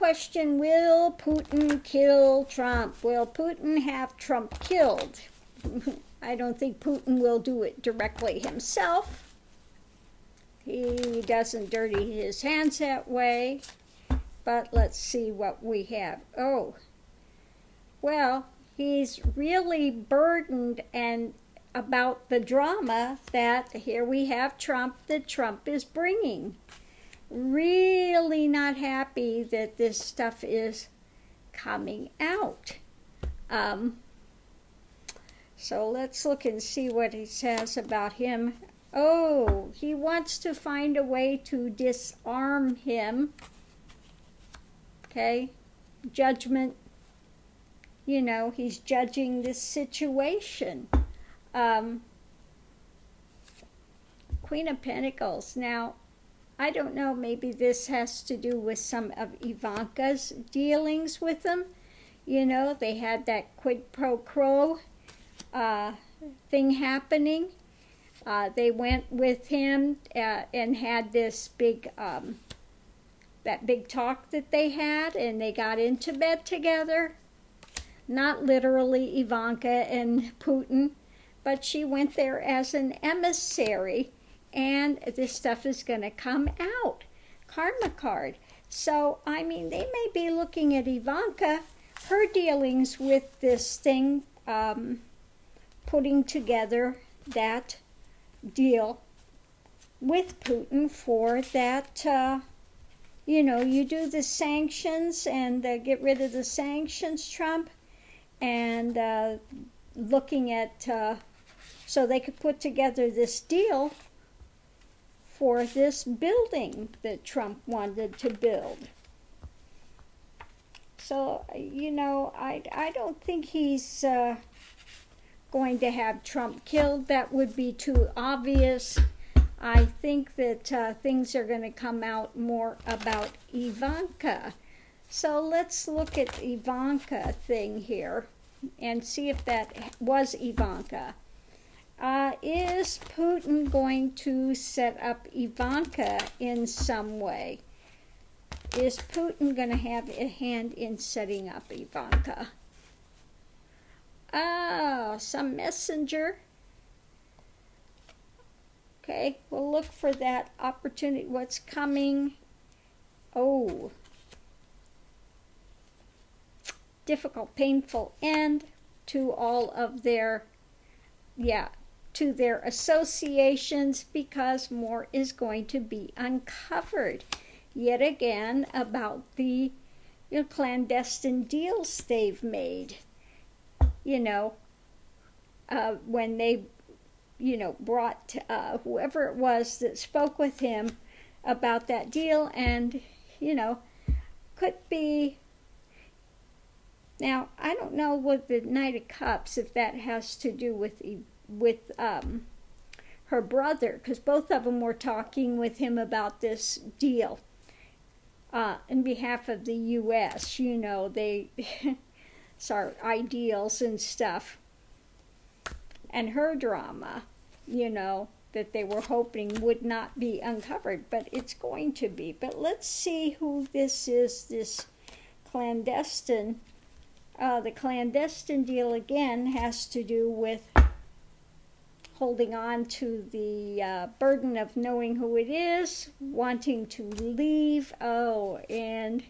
question, will Putin kill Trump? Will Putin have Trump killed? I don't think Putin will do it directly himself. He doesn't dirty his hands that way. But let's see what we have. Oh, well, he's really burdened and about the drama that here we have Trump, that Trump is bringing. Really not happy that this stuff is coming out. So let's look and see what he says about him. Oh, he wants to find a way to disarm him. Okay, judgment, you know, he's judging this situation. Queen of Pentacles. Now, I don't know, maybe this has to do with some of Ivanka's dealings with him. You know, they had that quid pro quo thing happening. They went with him and had this big... that big talk that they had, and they got into bed together. Not literally Ivanka and Putin, but she went there as an emissary, and this stuff is going to come out. Karma card. So, I mean, they may be looking at Ivanka, her dealings with this thing, putting together that deal with Putin for that... you know, you do the sanctions and get rid of the sanctions, Trump, and looking at, so they could put together this deal for this building that Trump wanted to build. So, you know, I don't think he's going to have Trump killed. That would be too obvious. I think that things are going to come out more about Ivanka. So let's look at Ivanka thing here and see if that was Ivanka. Is Putin going to set up Ivanka in some way? Is Putin going to have a hand in setting up Ivanka? Oh, some messenger. Okay, we'll look for that opportunity. What's coming? Oh, difficult, painful end to all of their, to their associations, because more is going to be uncovered. Yet again, about the clandestine deals they've made. When they brought whoever it was that spoke with him about that deal, and, could be... Now, I don't know what the Knight of Cups, if that has to do with her brother, because both of them were talking with him about this deal in behalf of the U.S. They... it's our ideals and stuff. And her drama, that they were hoping would not be uncovered, but it's going to be. But let's see who this is, this clandestine. The clandestine deal, again, has to do with holding on to the burden of knowing who it is, wanting to leave. Oh, and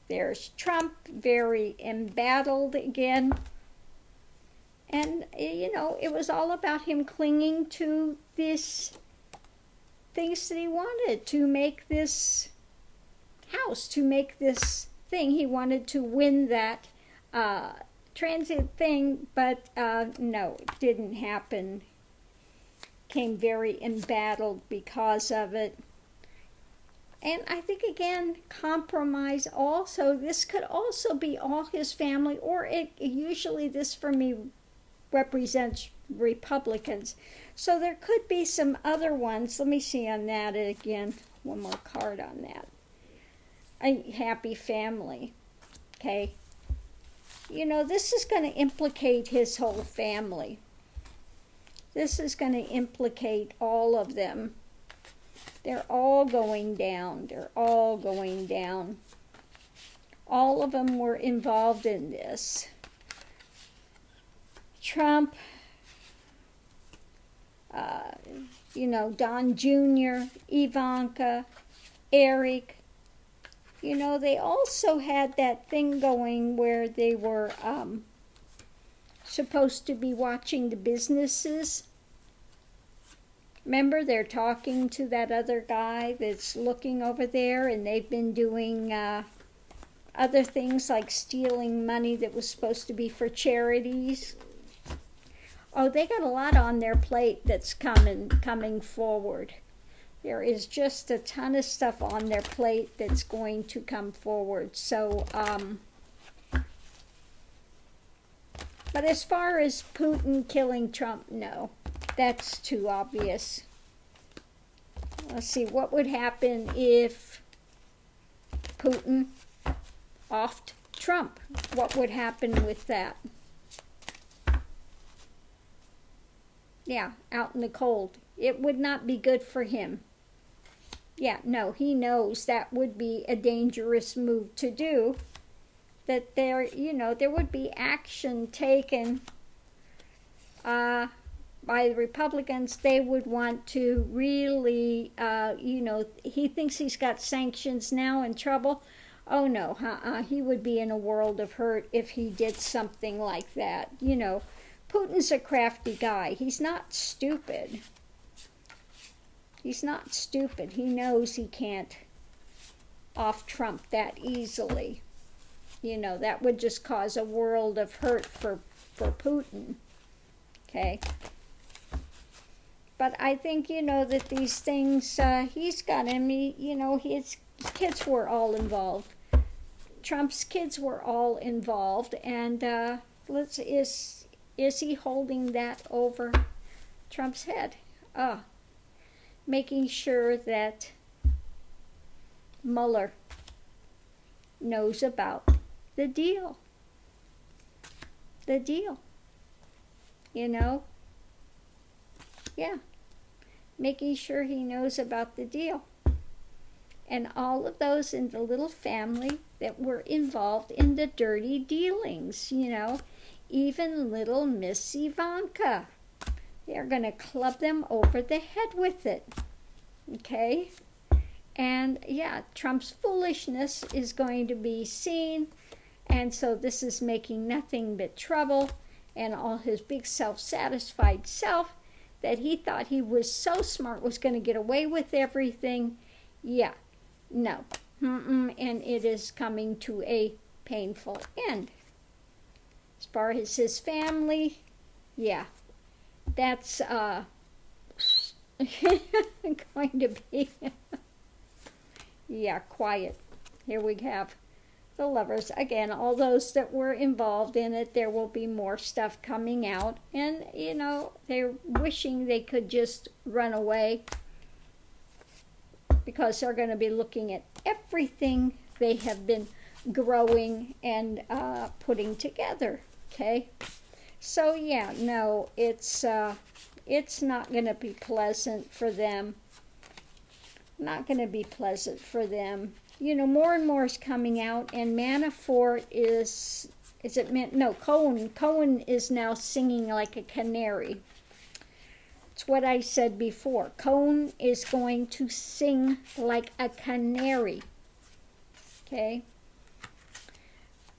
there's Trump, very embattled again. And, it was all about him clinging to these things that he wanted to make this house, to make this thing. He wanted to win that transit thing, but no, it didn't happen. Came very embattled because of it. And I think, again, compromise also. This could also be all his family, or usually this, for me, represents Republicans. So there could be some other ones. Let me see on that again. One more card on that. A happy family. Okay. This is going to implicate his whole family. This is going to implicate all of them. They're all going down. They're all going down. All of them were involved in this. Trump, Don Jr., Ivanka, Eric, they also had that thing going where they were supposed to be watching the businesses. Remember, they're talking to that other guy that's looking over there, and they've been doing other things like stealing money that was supposed to be for charities. Oh, they got a lot on their plate that's coming forward. There is just a ton of stuff on their plate that's going to come forward. So, but as far as Putin killing Trump, no, that's too obvious. Let's see, what would happen if Putin offed Trump? What would happen with that? Yeah, out in the cold. It would not be good for him. Yeah, no, he knows that would be a dangerous move to do. That there would be action taken by the Republicans. They would want to really, he thinks he's got sanctions now and trouble. Oh no, he would be in a world of hurt if he did something like that. Putin's a crafty guy. He's not stupid. He's not stupid. He knows he can't off Trump that easily. That would just cause a world of hurt for Putin. Okay? But I think, that these things, he's got him. His kids were all involved. Trump's kids were all involved. And is he holding that over Trump's head? Making sure that Mueller knows about the deal. The deal. Yeah. Making sure he knows about the deal. And all of those in the little family that were involved in the dirty dealings, even little Miss Ivanka. They're going to club them over the head with it. Okay? And yeah, Trump's foolishness is going to be seen. And so this is making nothing but trouble. And all his big self-satisfied self that he thought he was so smart was going to get away with everything. Yeah, no. And it is coming to a painful end. As far as his family, yeah, that's going to be, yeah, quiet. Here we have the lovers. Again, all those that were involved in it, there will be more stuff coming out. And, they're wishing they could just run away because they're going to be looking at everything they have been growing and putting together. Okay? So, yeah, no, it's not going to be pleasant for them. Not going to be pleasant for them. More and more is coming out, and Manafort Cohen is now singing like a canary. It's what I said before. Cohen is going to sing like a canary. Okay?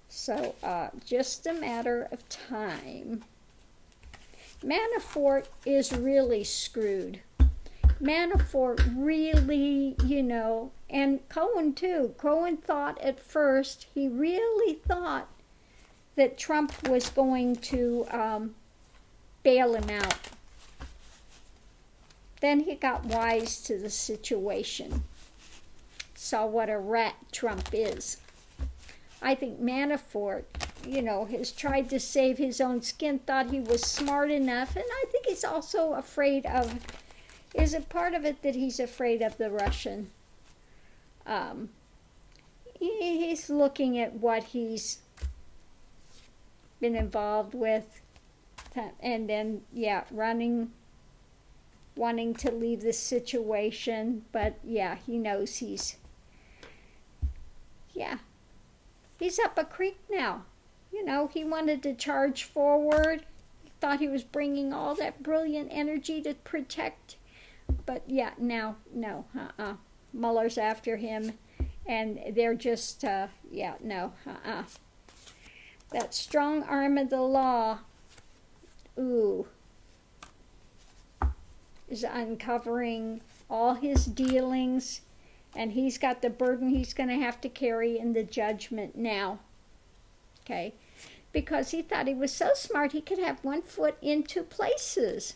So, just a matter of time. Manafort is really screwed. Manafort really, and Cohen too. Cohen thought at first, he really thought that Trump was going to bail him out. Then he got wise to the situation. Saw what a rat Trump is. I think Manafort, has tried to save his own skin, thought he was smart enough, and I think he's also afraid of, is it part of it that he's afraid of the Russian? He's looking at what he's been involved with, and then, yeah, wanting to leave the situation, but yeah, he knows He's up a creek now. You know, he wanted to charge forward. He thought he was bringing all that brilliant energy to protect. But yeah, now, no, Mueller's after him, and they're just, That strong arm of the law, is uncovering all his dealings, and he's got the burden he's going to have to carry in the judgment now. Okay? Because he thought he was so smart he could have one foot in two places.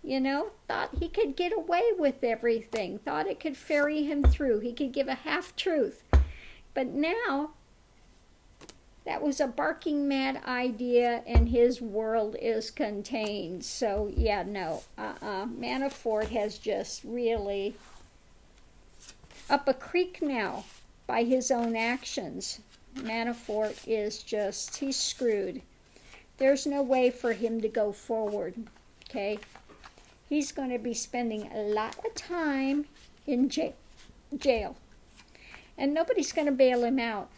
You know, thought he could get away with everything, thought it could ferry him through, he could give a half-truth. But now, that was a barking mad idea, and his world is contained. So, yeah, no, Manafort has just really up a creek now by his own actions. Manafort is just, he's screwed. There's no way for him to go forward, okay? He's going to be spending a lot of time in jail. And nobody's going to bail him out.